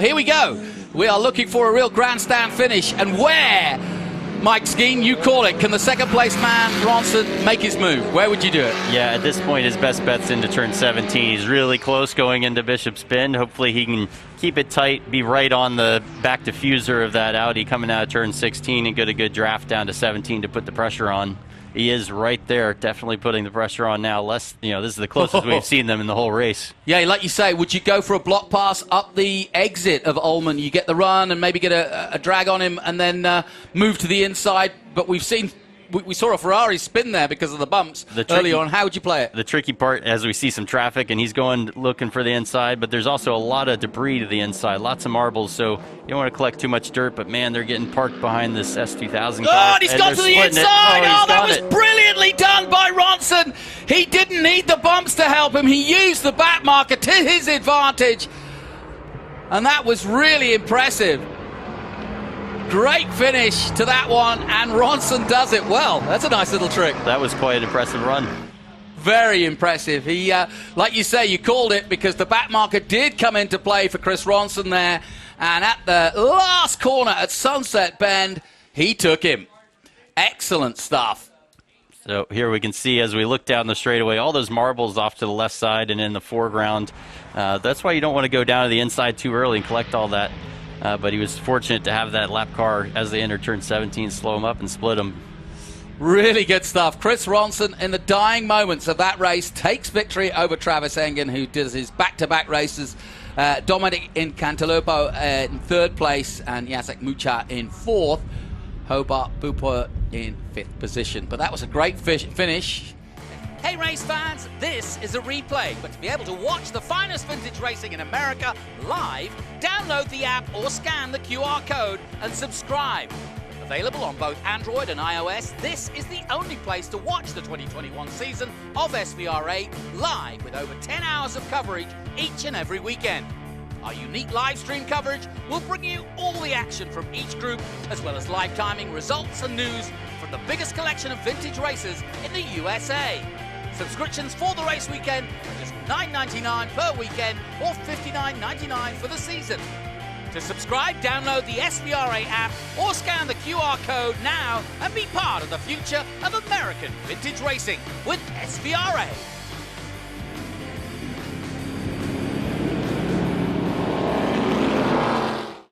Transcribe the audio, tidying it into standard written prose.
Here we go. We are looking for a real grandstand finish. And where, Mike Skeen, you call it, can the second place man, Ronson, make his move? Where would you do it? Yeah, at this point, his best bet's into turn 17. He's really close going into Bishop's Bend. Hopefully he can keep it tight, be right on the back diffuser of that Audi coming out of turn 16 and get a good draft down to 17 to put the pressure on. He is right there, definitely putting the pressure on now. This is the closest we've seen them in the whole race. Yeah, like you say, would you go for a block pass up the exit of Ullman? You get the run and maybe get a drag on him and then move to the inside. But we saw a Ferrari spin there because of the bumps early on. How would you play it? The tricky part, as we see some traffic, and he's going looking for the inside, but there's also a lot of debris to the inside, lots of marbles, so you don't want to collect too much dirt, but man, they're getting parked behind this S2000 car. Oh, and he's got to the inside! Oh, that was brilliantly done by Ronson! He didn't need the bumps to help him. He used the back marker to his advantage, and that was really impressive. Great finish to that one, and Ronson does it well. That's a nice little trick. That was quite an impressive run. Very impressive. He, like you say, you called it because the back marker did come into play for Chris Ronson there, and at the last corner at Sunset Bend, he took him. Excellent stuff. So here we can see as we look down the straightaway, all those marbles off to the left side and in the foreground. That's why you don't want to go down to the inside too early and collect all that. But he was fortunate to have that lap car as they entered turn 17 slow him up and split him. Really good stuff. Chris Ronson, in the dying moments of that race, takes victory over Travis Engen, who does his back-to-back races. Dominic in Cantalupo in third place, and Jacek Mucha in fourth. Hobart Booper in fifth position. But that was a great finish. Hey race fans, this is a replay, but to be able to watch the finest vintage racing in America live, download the app or scan the QR code and subscribe. Available on both Android and iOS, this is the only place to watch the 2021 season of SVRA live with over 10 hours of coverage each and every weekend. Our unique live stream coverage will bring you all the action from each group, as well as live timing, results and news from the biggest collection of vintage races in the USA. Subscriptions for the race weekend are just $9.99 per weekend or $59.99 for the season. To subscribe, download the SVRA app or scan the QR code now and be part of the future of American vintage racing with SVRA.